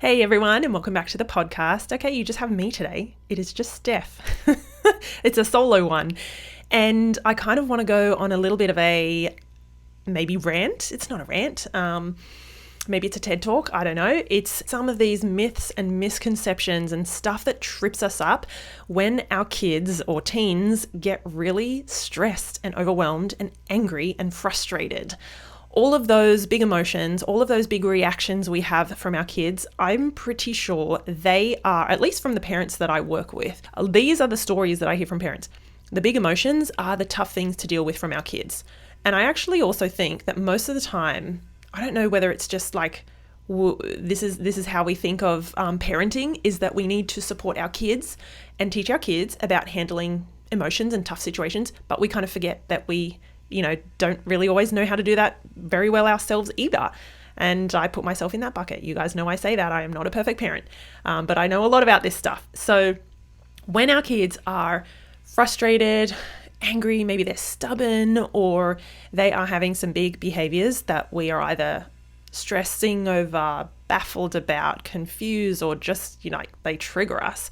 Hey everyone, and welcome back to the podcast. Okay, you just have me today. It is just Steph. It's a solo one. And I kind of want to go on a little bit of a maybe rant. It's not a rant. Maybe it's a TED talk. I don't know. It's some of these myths and misconceptions and stuff that trips us up when our kids or teens get really stressed and overwhelmed and angry and frustrated. All of those big emotions, all of those big reactions we have from our kids, I'm pretty sure they are, at least from the parents that I work with, these are the stories that I hear from parents. The big emotions are the tough things to deal with from our kids. And I actually also think that most of the time, I don't know whether it's just like, this is how we think of parenting, is that we need to support our kids and teach our kids about handling emotions and tough situations, but we kind of forget that we don't really always know how to do that very well ourselves either. And I put myself in that bucket. You guys know I say that. I am not a perfect parent, but I know a lot about this stuff. So when our kids are frustrated, angry, maybe they're stubborn, or they are having some big behaviors that we are either stressing over, baffled about, confused, or just, they trigger us.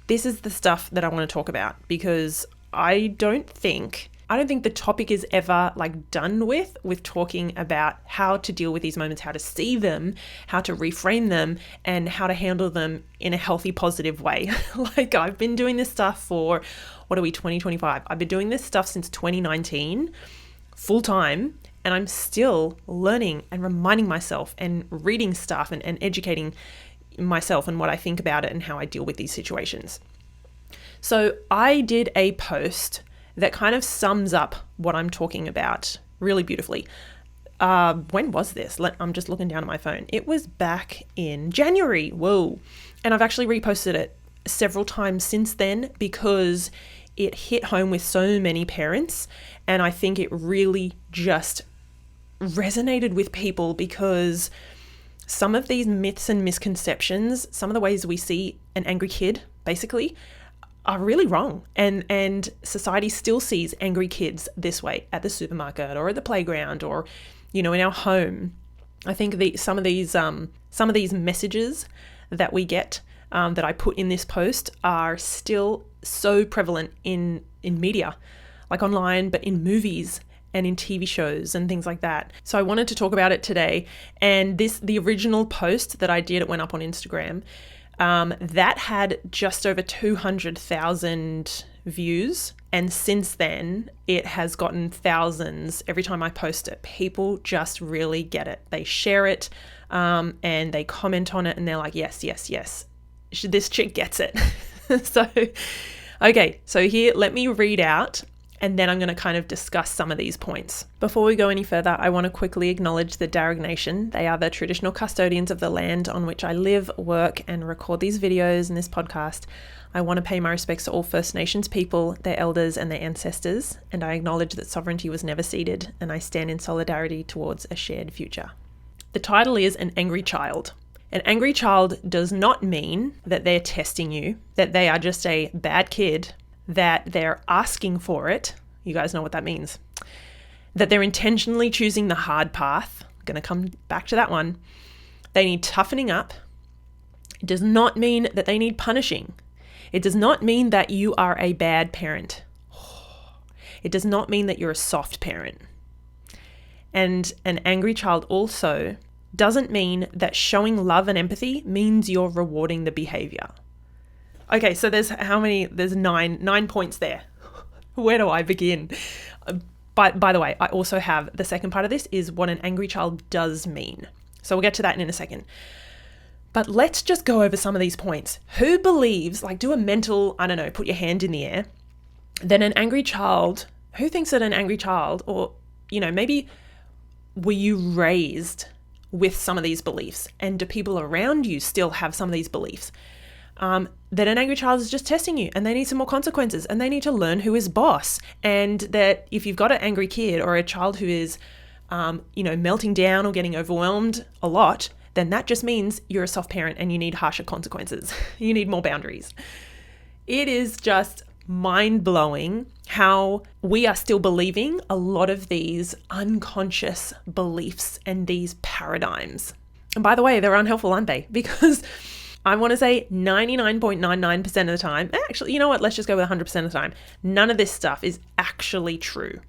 This is the stuff that I want to talk about, because I don't think the topic is ever done with talking about how to deal with these moments, how to see them, how to reframe them, and how to handle them in a healthy, positive way. I've been doing this stuff for, 2025? I've been doing this stuff since 2019, full time, and I'm still learning and reminding myself and reading stuff and educating myself and what I think about it and how I deal with these situations. So I did a post that kind of sums up what I'm talking about really beautifully. When was this? I'm just looking down at my phone. It was back in January. Whoa. And I've actually reposted it several times since then because it hit home with so many parents. And I think it really just resonated with people because some of these myths and misconceptions, some of the ways we see an angry kid, basically, are really wrong. And society still sees angry kids this way at the supermarket or at the playground or, in our home. I think some of these messages that we get that I put in this post are still so prevalent in media, like online, but in movies and in TV shows and things like that. So I wanted to talk about it today. And the original post that I did, it went up on Instagram. That had just over 200,000 views. And since then, it has gotten thousands every time I post it. People just really get it. They share it and they comment on it and they're like, yes. This chick gets it. So here, let me read out and then I'm going to kind of discuss some of these points. Before we go any further, I want to quickly acknowledge the Darug Nation. They are the traditional custodians of the land on which I live, work, and record these videos and this podcast. I want to pay my respects to all First Nations people, their elders, and their ancestors, and I acknowledge that sovereignty was never ceded, and I stand in solidarity towards a shared future. The title is An Angry Child. An angry child does not mean that they're testing you, that they are just a bad kid, that they're asking for it. You guys know what that means. That they're intentionally choosing the hard path. I'm going to come back to that one. They need toughening up. It does not mean that they need punishing. It does not mean that you are a bad parent. It does not mean that you're a soft parent. And an angry child also doesn't mean that showing love and empathy means you're rewarding the behavior. Okay, so there's nine points there. Where do I begin? By the way, I also have the second part of this is what an angry child does mean. So we'll get to that in a second. But let's just go over some of these points. Who believes, do a mental, put your hand in the air, that an angry child, who thinks that an angry child, or, maybe were you raised with some of these beliefs? And do people around you still have some of these beliefs? That an angry child is just testing you and they need some more consequences and they need to learn who is boss. And that if you've got an angry kid or a child who is, melting down or getting overwhelmed a lot, then that just means you're a soft parent and you need harsher consequences. You need more boundaries. It is just mind-blowing how we are still believing a lot of these unconscious beliefs and these paradigms. And by the way, they're unhelpful, aren't they? Because I want to say 99.99% of the time, actually, you know what? Let's just go with 100% of the time. None of this stuff is actually true.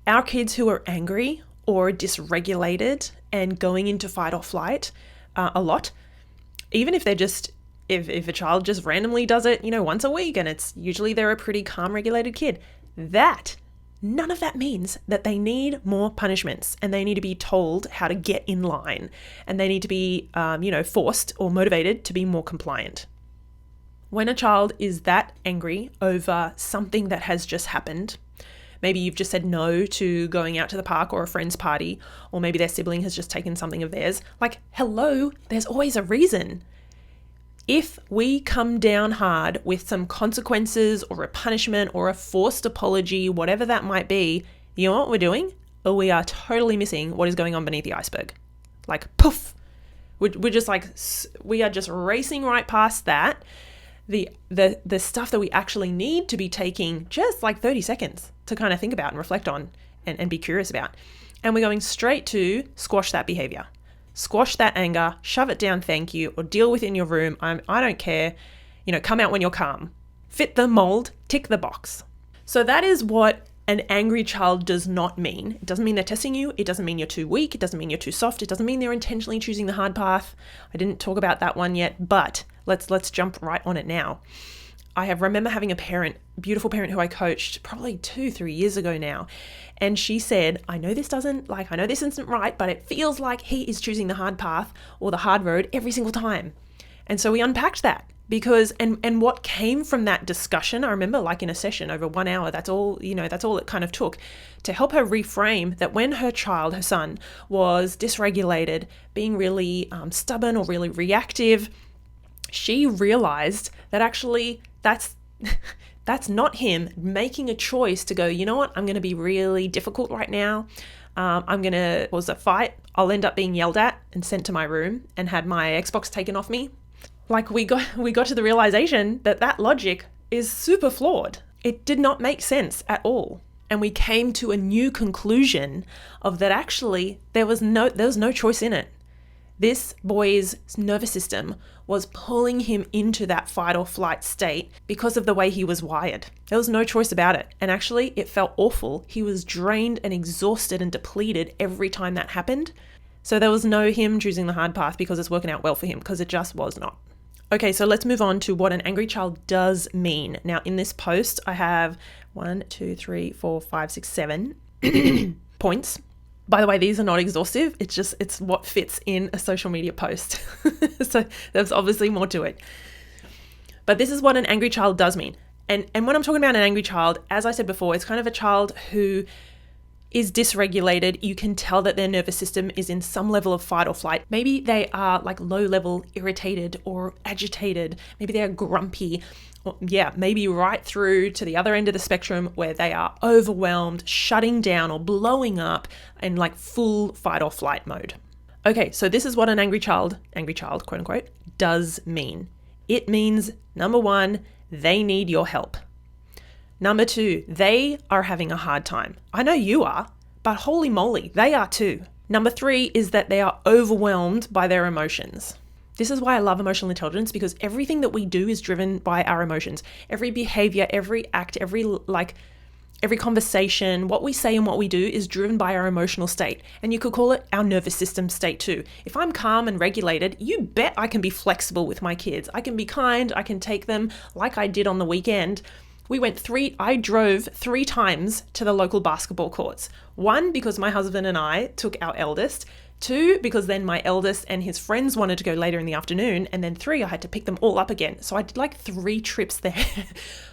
Our kids who are angry or dysregulated and going into fight or flight a lot, even if they're just, if a child just randomly does it, once a week, and it's usually they're a pretty calm, regulated kid, none of that means that they need more punishments and they need to be told how to get in line and they need to be, forced or motivated to be more compliant. When a child is that angry over something that has just happened, maybe you've just said no to going out to the park or a friend's party, or maybe their sibling has just taken something of theirs. Like, hello, there's always a reason. If we come down hard with some consequences or a punishment or a forced apology, whatever that might be, you know what we're doing? We are totally missing what is going on beneath the iceberg. Like, poof. We're just like, we are just racing right past that. The stuff that we actually need to be taking just like 30 seconds to kind of think about and reflect on and be curious about. And we're going straight to squash that behavior. Squash that anger, shove it down, thank you, or deal with it in your room. I don't care. Come out when you're calm. Fit the mold, tick the box. So that is what an angry child does not mean. It doesn't mean they're testing you. It doesn't mean you're too weak. It doesn't mean you're too soft. It doesn't mean they're intentionally choosing the hard path. I didn't talk about that one yet, but let's jump right on it now. I remember having a beautiful parent who I coached probably 2-3 years ago now. And she said, I know this isn't right, but it feels like he is choosing the hard path or the hard road every single time. And so we unpacked that because, and what came from that discussion, I remember like in a session over 1 hour, that's all it kind of took to help her reframe that when her son was dysregulated, being really stubborn or really reactive, she realized that actually that's not him making a choice to go, you know what, I'm going to be really difficult right now. I'm going to cause a fight. I'll end up being yelled at and sent to my room and had my Xbox taken off me. Like we got to the realization that logic is super flawed. It did not make sense at all. And we came to a new conclusion of that actually there was no choice in it. This boy's nervous system was pulling him into that fight or flight state because of the way he was wired. There was no choice about it. And actually, it felt awful. He was drained and exhausted and depleted every time that happened. So there was no him choosing the hard path because it's working out well for him, because it just was not. Okay, so let's move on to what an angry child does mean. Now, in this post, I have 1, 2, 3, 4, 5, 6, 7 points. By the way, these are not exhaustive. It's what fits in a social media post. So there's obviously more to it. But this is what an angry child does mean. And when I'm talking about an angry child, as I said before, it's kind of a child who is dysregulated. You can tell that their nervous system is in some level of fight or flight. Maybe they are like low level irritated or agitated. Maybe they're grumpy. Maybe right through to the other end of the spectrum where they are overwhelmed, shutting down or blowing up in like full fight or flight mode. Okay, so this is what an angry child, quote unquote, does mean. It means, number 1, they need your help. Number 2, they are having a hard time. I know you are, but holy moly, they are too. Number 3 is that they are overwhelmed by their emotions. This is why I love emotional intelligence, because everything that we do is driven by our emotions. Every behavior, every act, every conversation, what we say and what we do is driven by our emotional state. And you could call it our nervous system state too. If I'm calm and regulated, you bet I can be flexible with my kids. I can be kind. I can take them like I did on the weekend. I drove 3 times to the local basketball courts. 1, because my husband and I took our eldest. 2, because then my eldest and his friends wanted to go later in the afternoon. And then 3, I had to pick them all up again. So I did like 3 trips there.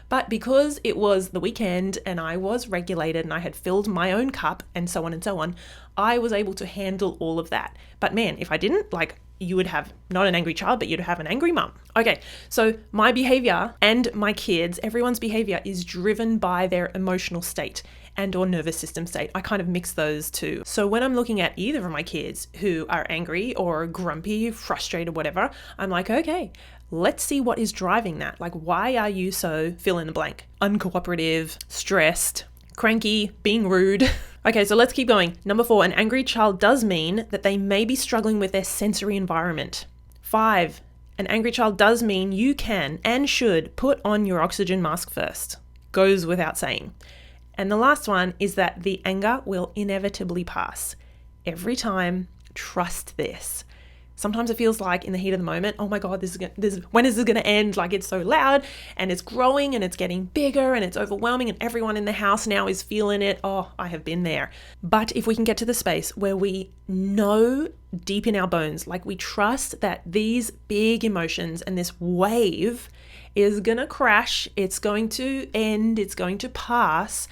But because it was the weekend and I was regulated and I had filled my own cup and so on, I was able to handle all of that. But man, if I didn't, you would have not an angry child, but you'd have an angry mum. Okay, so my behavior and my kids, everyone's behavior is driven by their emotional state and or nervous system state. I kind of mix those two. So when I'm looking at either of my kids who are angry or grumpy, frustrated, whatever, I'm like, okay, let's see what is driving that. Like, why are you so fill in the blank? Uncooperative, stressed, cranky, being rude. Okay, so let's keep going. Number 4, an angry child does mean that they may be struggling with their sensory environment. 5, an angry child does mean you can and should put on your oxygen mask first. Goes without saying. And the last one is that the anger will inevitably pass. Every time, trust this. Sometimes it feels like in the heat of the moment, oh my God, when is this going to end? Like it's so loud and it's growing and it's getting bigger and it's overwhelming and everyone in the house now is feeling it. Oh, I have been there. But if we can get to the space where we know deep in our bones, like we trust that these big emotions and this wave is going to crash, it's going to end, it's going to pass,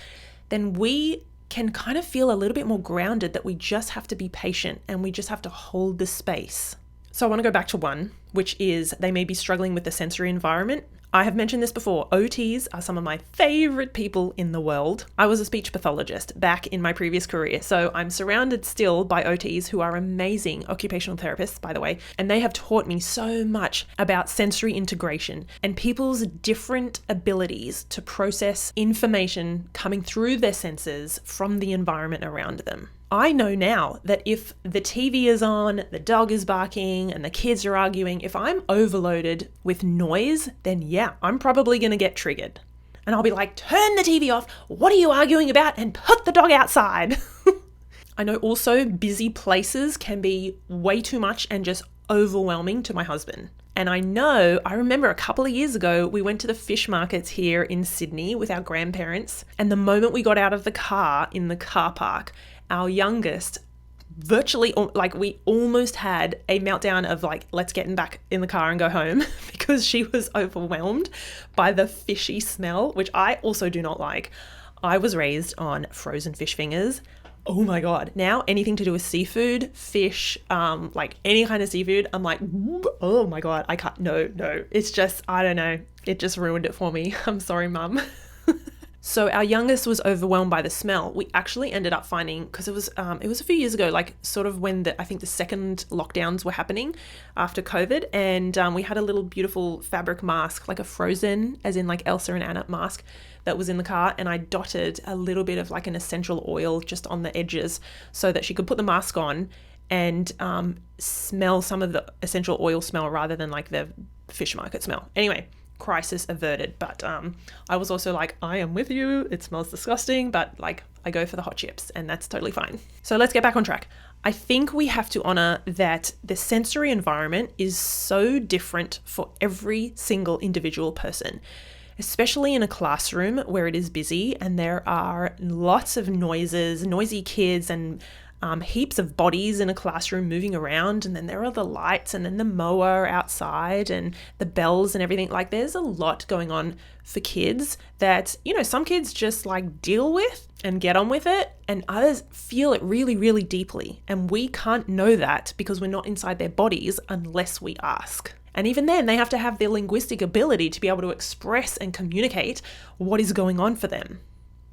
then we can kind of feel a little bit more grounded, that we just have to be patient and we just have to hold the space. So I want to go back to 1, which is they may be struggling with the sensory environment. I have mentioned this before. OTs are some of my favorite people in the world. I was a speech pathologist back in my previous career, so I'm surrounded still by OTs who are amazing occupational therapists, by the way, and they have taught me so much about sensory integration and people's different abilities to process information coming through their senses from the environment around them. I know now that if the TV is on, the dog is barking, and the kids are arguing, if I'm overloaded with noise, then yeah, I'm probably going to get triggered. And I'll be like, turn the TV off, what are you arguing about? And put the dog outside. I know also busy places can be way too much and just overwhelming to my husband. And I remember a couple of years ago, we went to the fish markets here in Sydney with our grandparents. And the moment we got out of the car in the car park, our youngest virtually, like we almost had a meltdown of like, let's get back in the car and go home because she was overwhelmed by the fishy smell, which I also do not like. I was raised on frozen fish fingers. Oh my God. Now anything to do with seafood, fish, like any kind of seafood, I'm like, oh my God, I can't, no. It's just, I don't know. It just ruined it for me. I'm sorry, Mum. So our youngest was overwhelmed by the smell. We actually ended up finding, because it was a few years ago, like sort of when I think the second lockdowns were happening after COVID, and we had a little beautiful fabric mask, like a frozen, as in like Elsa and Anna mask that was in the car, and I dotted a little bit of like an essential oil just on the edges so that she could put the mask on and smell some of the essential oil smell rather than like the fish market smell. Anyway, crisis averted. But I was also like, I am with you. It smells disgusting, but like I go for the hot chips and that's totally fine. So let's get back on track. I think we have to honor that the sensory environment is so different for every single individual person, especially in a classroom where it is busy and there are lots of noises, noisy kids, and heaps of bodies in a classroom moving around, and then there are the lights and then the mower outside and the bells and everything. Like there's a lot going on for kids that, you know, some kids just like deal with and get on with it, and others feel it really, really deeply. And we can't know that because we're not inside their bodies unless we ask. And even then, they have to have their linguistic ability to be able to express and communicate what is going on for them.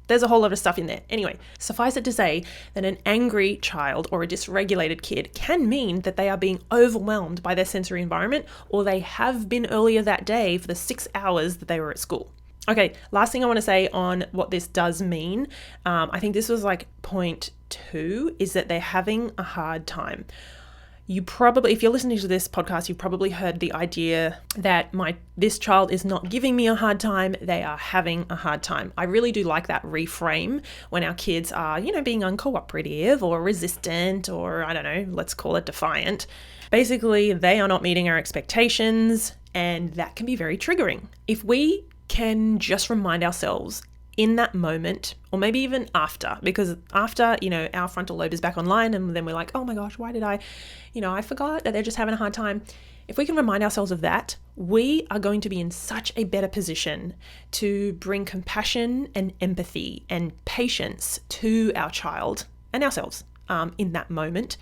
There's a whole lot of stuff in there. Anyway, suffice it to say that an angry child or a dysregulated kid can mean that they are being overwhelmed by their sensory environment, or they have been earlier that day for the 6 hours that they were at school. Okay, last thing I want to say on what this does mean, I think this was like point 2, is that they're having a hard time. You probably, if you're listening to this podcast, you've probably heard the idea that this child is not giving me a hard time, they are having a hard time. I really do like that reframe when our kids are, you know, being uncooperative or resistant, or I don't know, let's call it defiant. Basically, they are not meeting our expectations, and that can be very triggering. If we can just remind ourselves in that moment, or maybe even after, because after, you know, our frontal lobe is back online and then we're like, oh my gosh, why did I forgot that they're just having a hard time. If we can remind ourselves of that, we are going to be in such a better position to bring compassion and empathy and patience to our child and ourselves in that moment.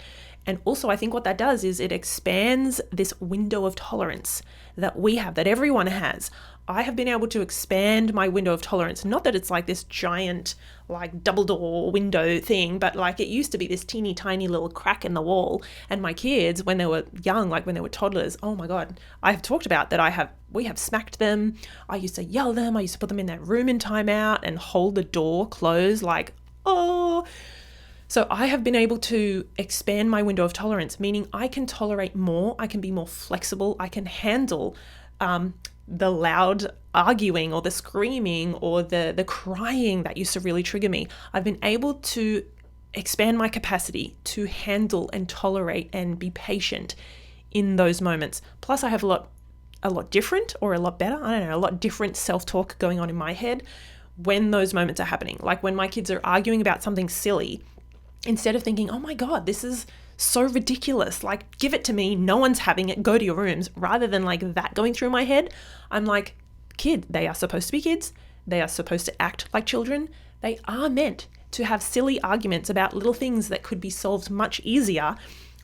And also, I think what that does is it expands this window of tolerance that we have, that everyone has. I have been able to expand my window of tolerance. Not that it's like this giant, like double door window thing, but like it used to be this teeny tiny little crack in the wall. And my kids, when they were young, like when they were toddlers, oh my God, I have talked about that we have smacked them. I used to yell them. I used to put them in that room in timeout and hold the door closed like, oh. So I have been able to expand my window of tolerance, meaning I can tolerate more, I can be more flexible, I can handle the loud arguing or the screaming or the crying that used to really trigger me. I've been able to expand my capacity to handle and tolerate and be patient in those moments. Plus I have a lot different, or a lot better, I don't know, a lot different self-talk going on in my head when those moments are happening. Like when my kids are arguing about something silly, instead of thinking, oh my God, this is so ridiculous, like give it to me, no one's having it, go to your rooms, rather than like that going through my head, I'm like, kid, they are supposed to be kids, they are supposed to act like children, they are meant to have silly arguments about little things that could be solved much easier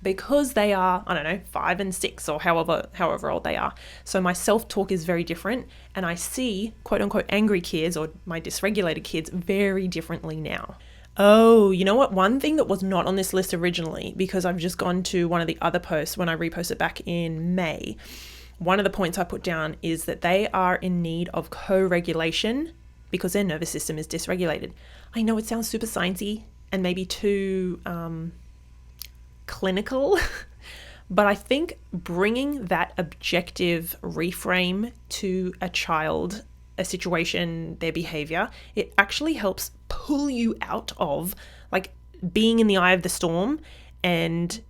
because they are, I don't know, 5 and 6 or however old they are. So my self-talk is very different, and I see quote unquote angry kids or my dysregulated kids very differently now. Oh, you know what? One thing that was not on this list originally, because I've just gone to one of the other posts when I reposted back in May, one of the points I put down is that they are in need of co-regulation because their nervous system is dysregulated. I know it sounds super sciencey and maybe too clinical, but I think bringing that objective reframe to a child, a situation, their behavior, it actually helps pull you out of like being in the eye of the storm and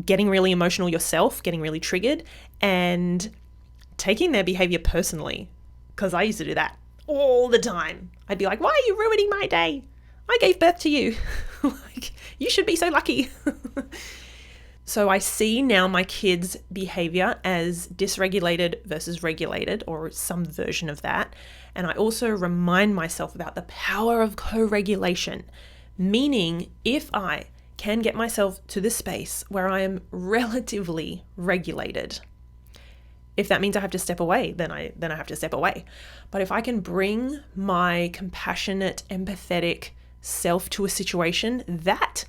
getting really emotional yourself, getting really triggered and taking their behavior personally. Because I used to do that all the time. I'd be like, why are you ruining my day? I gave birth to you. Like, you should be so lucky. So I see now my kids' behavior as dysregulated versus regulated, or some version of that. And I also remind myself about the power of co-regulation, meaning if I can get myself to the space where I am relatively regulated, if that means I have to step away, then I have to step away. But if I can bring my compassionate, empathetic self to a situation, that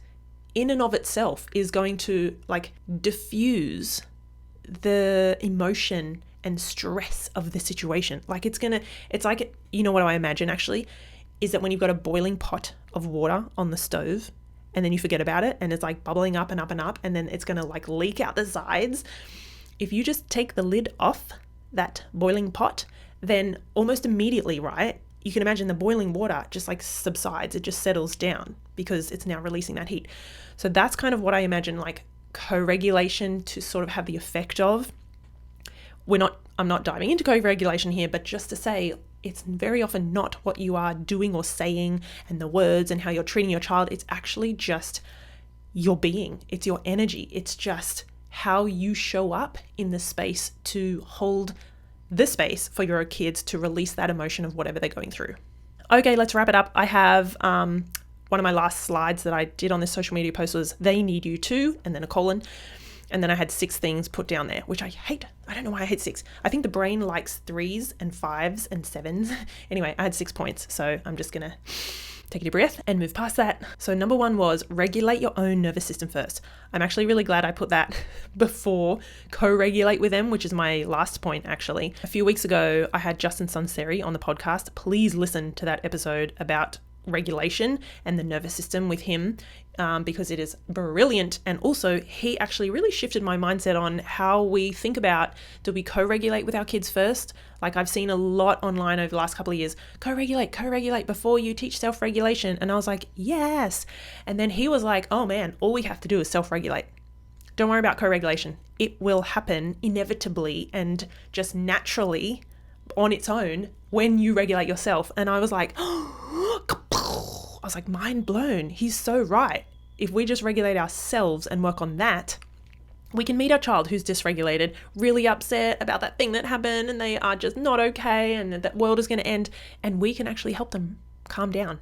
in and of itself is going to like diffuse the emotion and stress of the situation. Like it's like, you know what I imagine actually is that when you've got a boiling pot of water on the stove and then you forget about it and it's like bubbling up and up and up and then it's going to like leak out the sides. If you just take the lid off that boiling pot, then almost immediately, right, you can imagine the boiling water just like subsides, it just settles down because it's now releasing that heat. So that's kind of what I imagine like co-regulation to sort of have the effect of. I'm not diving into co-regulation here, but just to say it's very often not what you are doing or saying and the words and how you're treating your child. It's actually just your being. It's your energy. It's just how you show up in the space to hold the space for your kids to release that emotion of whatever they're going through. Okay, let's wrap it up. I have one of my last slides that I did on this social media post was they need you too, and then a colon. And then I had 6 things put down there, which I hate. I don't know why I hate 6. I think the brain likes 3s and 5s and 7s. Anyway, I had 6 points. So I'm just going to take a deep breath and move past that. So number 1 was regulate your own nervous system first. I'm actually really glad I put that before co-regulate with them, which is my last point actually. A few weeks ago, I had Justin Sunseri on the podcast. Please listen to that episode about regulation and the nervous system with him because it is brilliant. And also he actually really shifted my mindset on how we think about, do we co-regulate with our kids first? Like I've seen a lot online over the last couple of years, co-regulate before you teach self-regulation. And I was like, yes. And then he was like, oh man, all we have to do is self-regulate. Don't worry about co-regulation. It will happen inevitably and just naturally on its own when you regulate yourself. And I was like, mind blown. He's so right. If we just regulate ourselves and work on that, we can meet our child who's dysregulated, really upset about that thing that happened and they are just not okay and that world is going to end, and we can actually help them calm down.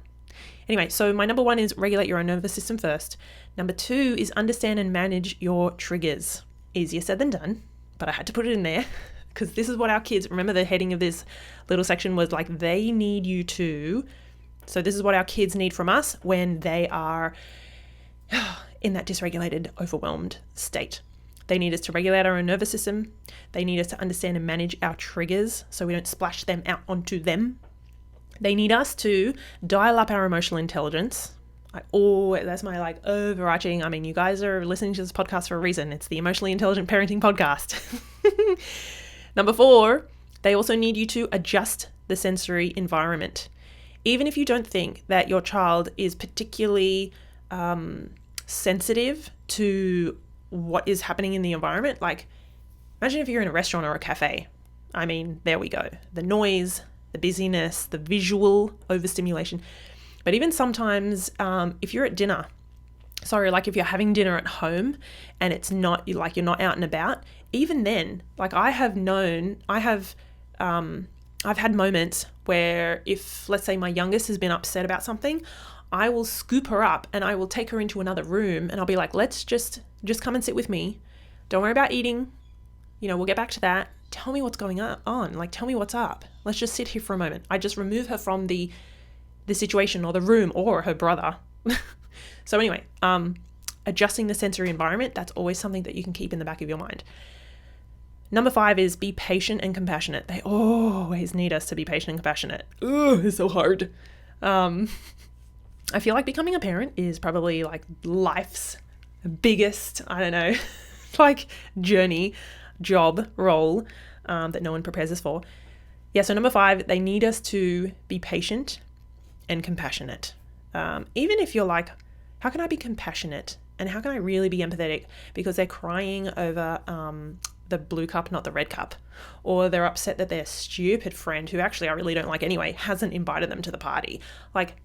Anyway, so my number 1 is regulate your own nervous system first. Number 2 is understand and manage your triggers. Easier said than done, but I had to put it in there because this is what our kids, remember the heading of this little section was like, they need you to. So this is what our kids need from us when they are in that dysregulated, overwhelmed state. They need us to regulate our own nervous system. They need us to understand and manage our triggers so we don't splash them out onto them. They need us to dial up our emotional intelligence. That's my like overarching, I mean, you guys are listening to this podcast for a reason. It's the Emotionally Intelligent Parenting Podcast. Number 4, they also need you to adjust the sensory environment. Even if you don't think that your child is particularly sensitive to what is happening in the environment, like imagine if you're in a restaurant or a cafe. I mean, there we go. The noise, the busyness, the visual overstimulation. But even sometimes if you're at dinner, like if you're having dinner at home and it's not like you're not out and about, even then, like I've had moments where if, let's say, my youngest has been upset about something, I will scoop her up and I will take her into another room and I'll be like, let's just come and sit with me. Don't worry about eating. We'll get back to that. Tell me what's going on. Like, tell me what's up. Let's just sit here for a moment. I just remove her from the situation or the room or her brother. So anyway, adjusting the sensory environment, that's always something that you can keep in the back of your mind. Number 5 is be patient and compassionate. They always need us to be patient and compassionate. Ugh, it's so hard. I feel like becoming a parent is probably like life's biggest, like journey, job, role that no one prepares us for. Yeah, so number 5, they need us to be patient and compassionate. Even if you're like, how can I be compassionate and how can I really be empathetic because they're crying over the blue cup, not the red cup, or they're upset that their stupid friend, who actually I really don't like anyway, hasn't invited them to the party. Like,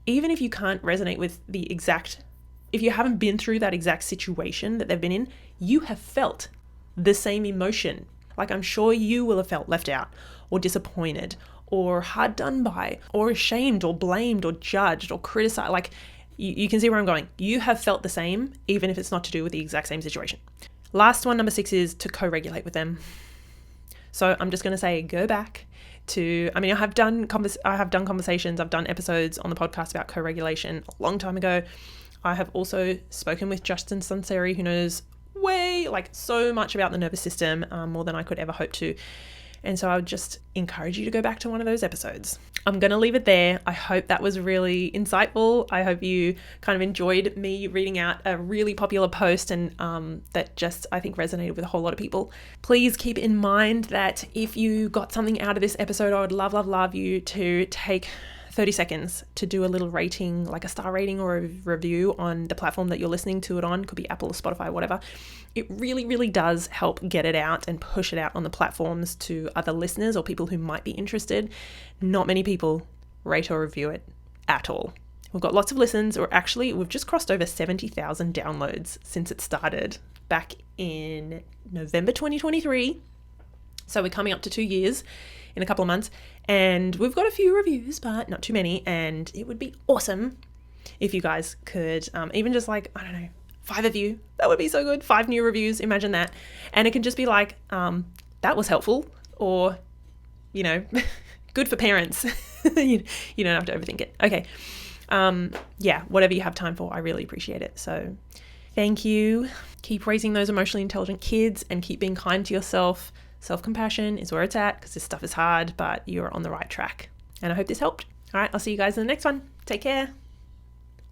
even if you can't resonate with if you haven't been through that exact situation that they've been in, you have felt the same emotion. Like, I'm sure you will have felt left out or disappointed or hard done by or ashamed or blamed or judged or criticized. Like, you can see where I'm going. You have felt the same, even if it's not to do with the exact same situation. Last one, number 6, is to co-regulate with them. So I'm just going to say, go back to, I have done conversations, I've done episodes on the podcast about co-regulation a long time ago. I have also spoken with Justin Sunseri, who knows so much about the nervous system, more than I could ever hope to. And so I would just encourage you to go back to one of those episodes. I'm going to leave it there. I hope that was really insightful. I hope you kind of enjoyed me reading out a really popular post and that just, I think, resonated with a whole lot of people. Please keep in mind that if you got something out of this episode, I would love, love, love you to take 30 seconds to do a little rating, like a star rating or a review on the platform that you're listening to it on. Could be Apple or Spotify, whatever. It really, really does help get it out and push it out on the platforms to other listeners or people who might be interested. Not many people rate or review it at all. We've got lots of listens, or actually we've just crossed over 70,000 downloads since it started back in November 2023. So we're coming up to 2 years in a couple of months, and we've got a few reviews, but not too many. And it would be awesome if you guys could, even just 5 of you, that would be so good. 5 new reviews, imagine that. And it can just be like, that was helpful, or, good for parents. You don't have to overthink it. Okay. Whatever you have time for, I really appreciate it. So thank you. Keep raising those emotionally intelligent kids and keep being kind to yourself. Self-compassion is where it's at because this stuff is hard, but you're on the right track. And I hope this helped. All right, I'll see you guys in the next one. Take care.